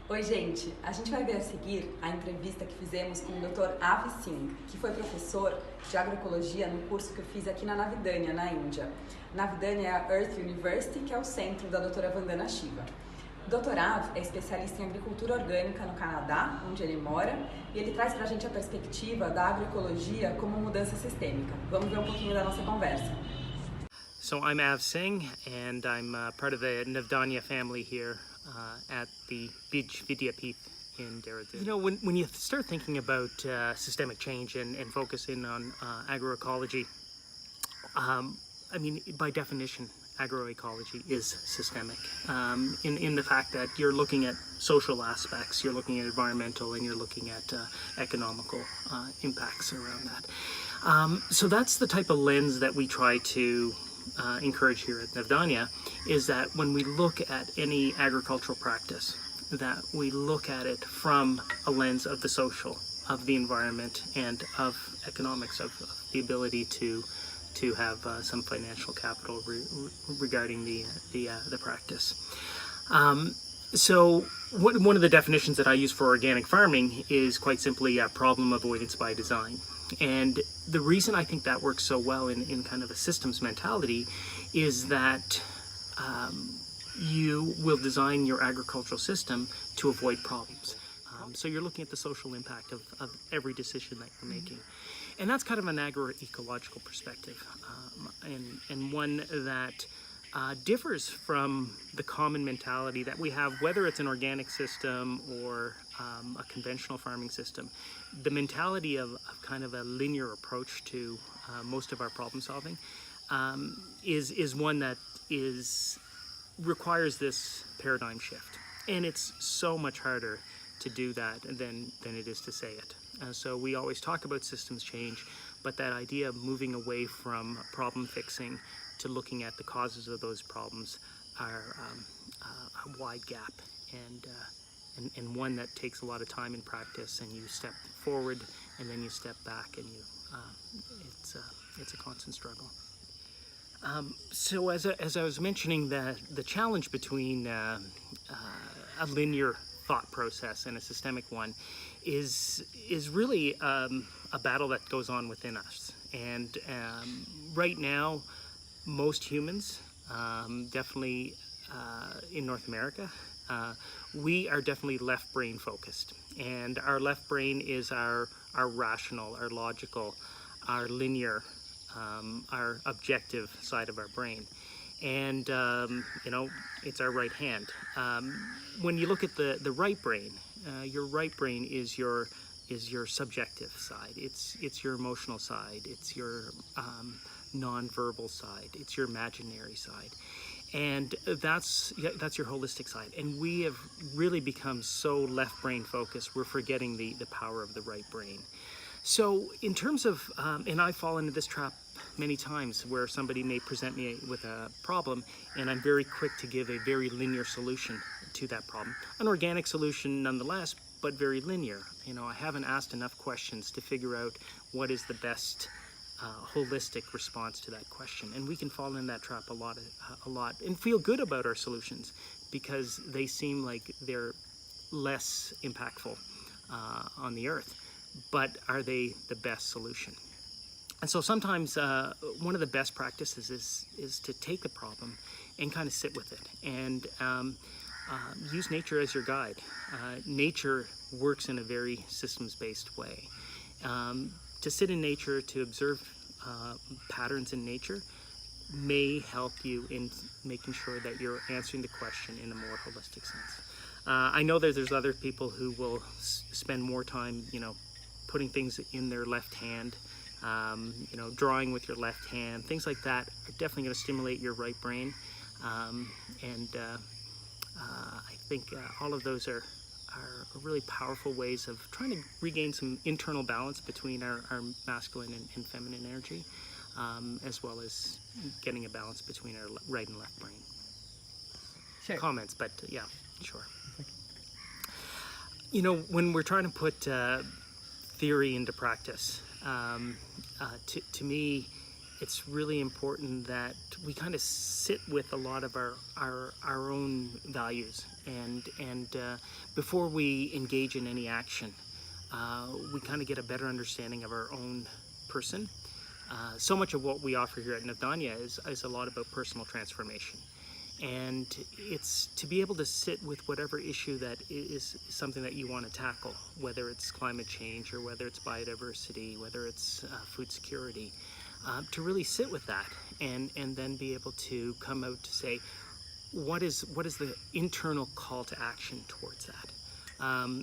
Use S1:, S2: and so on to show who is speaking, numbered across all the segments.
S1: Oi, gente! A gente vai ver a seguir a entrevista que fizemos com o Dr. Singh, que foi professor de agroecologia no curso que eu fiz aqui na Navdanya, na Índia. Navdanya é a Earth University, que é o centro da doutora Vandana Shiva. O Dr. é especialista em agricultura orgânica no Canadá, onde ele mora, e ele traz pra gente a perspectiva da agroecologia como mudança sistêmica. Vamos ver um pouquinho da nossa conversa.
S2: So I'm Singh, and I'm part of the Navdanya family here at the Bij Vidyapith in Dehradun. You know, when you start thinking about systemic change and focusing on agroecology, I mean, by definition, agroecology is systemic in the fact that you're looking at social aspects, you're looking at environmental, and you're looking at economical impacts around that. So that's the type of lens that we try to encourage here at Navdanya, is that when we look at any agricultural practice, that we look at it from a lens of the social, of the environment, and of economics, of the ability to have some financial capital regarding the practice. So one of the definitions that I use for organic farming is quite simply problem avoidance by design. And the reason I think that works so well in kind of a systems mentality is that you will design your agricultural system to avoid problems. So you're looking at the social impact of every decision that you're making. And that's kind of an agroecological perspective, and one that differs from the common mentality that we have, whether it's an organic system or a conventional farming system. The mentality of kind of a linear approach to most of our problem solving is one that requires this paradigm shift. And it's so much harder to do that than it is to say it. So we always talk about systems change, but that idea of moving away from problem fixing to looking at the causes of those problems are a wide gap, and one that takes a lot of time in practice, and you step forward and then you step back, and it's a constant struggle. So as I was mentioning, the challenge between a linear thought process and a systemic one is really a battle that goes on within us. And right now, most humans, definitely in North America, we are definitely left brain focused. And our left brain is our rational, our logical, our linear, our objective side of our brain. And you know, it's our right hand. When you look at the right brain, your right brain is your subjective side. It's your emotional side. It's your non-verbal side. It's your imaginary side, and that's your holistic side. And we have really become so left brain focused, we're forgetting the power of the right brain. So in terms of, and I fall into this trap many times, where somebody may present me with a problem and I'm very quick to give a very linear solution to that problem. An organic solution nonetheless, but very linear. You know, I haven't asked enough questions to figure out what is the best holistic response to that question. And we can fall in that trap a lot and feel good about our solutions because they seem like they're less impactful on the earth. But are they the best solution? And so sometimes one of the best practices is to take the problem and kind of sit with it and use nature as your guide. Nature works in a very systems-based way. To sit in nature, to observe patterns in nature may help you in making sure that you're answering the question in a more holistic sense. I know that there's other people who will spend more time, you know, putting things in their left hand, you know, drawing with your left hand, things like that are definitely going to stimulate your right brain. And I think all of those are really powerful ways of trying to regain some internal balance between our masculine and feminine energy, as well as getting a balance between our right and left brain. Sure. Comments, but yeah, sure. You know, when we're trying to put theory into practice, to me, it's really important that we kind of sit with a lot of our own values, and before we engage in any action, we kind of get a better understanding of our own person. So much of what we offer here at Navdanya is a lot about personal transformation. And it's to be able to sit with whatever issue that is something that you want to tackle, whether it's climate change or whether it's biodiversity, whether it's food security, to really sit with that and then be able to come out to say, what is the internal call to action towards that?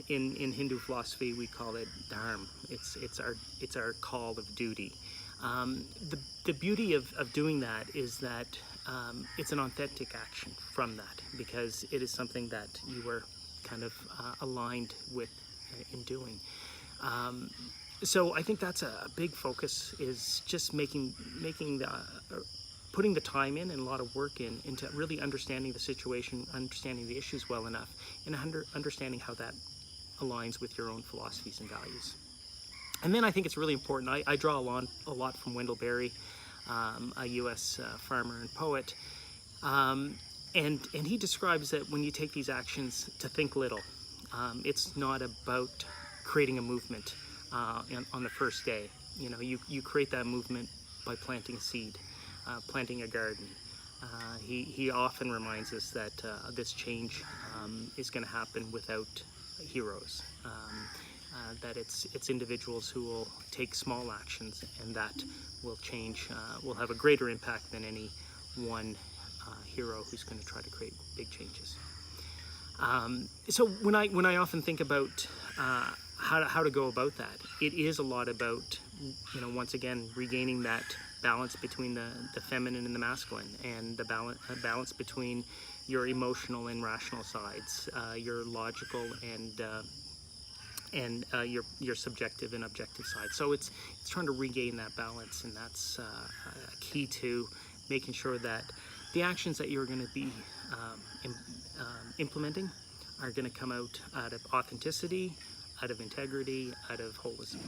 S2: In Hindu philosophy, we call it dharma. It's our call of duty. The beauty of doing that is that it's an authentic action from that, because it is something that you were kind of aligned with in doing. So I think that's a big focus, is just putting the time in and a lot of work into really understanding the situation, understanding the issues well enough, and understanding how that aligns with your own philosophies and values. And then I think it's really important, I draw a lot from Wendell Berry, a U.S. farmer and poet, and he describes that when you take these actions, to think little. It's not about creating a movement on the first day. You know, you create that movement by planting a seed, planting a garden. He often reminds us that this change is going to happen without heroes. That it's individuals who will take small actions, and that will change, will have a greater impact than any one hero who's going to try to create big changes. So when I often think about how to go about that, it is a lot about, once again, regaining that balance between the feminine and the masculine, and the balance between your emotional and rational sides, your logical and your subjective and objective side. So it's trying to regain that balance, and that's key to making sure that the actions that you're going to be implementing are going to come out of authenticity, out of integrity, out of holism.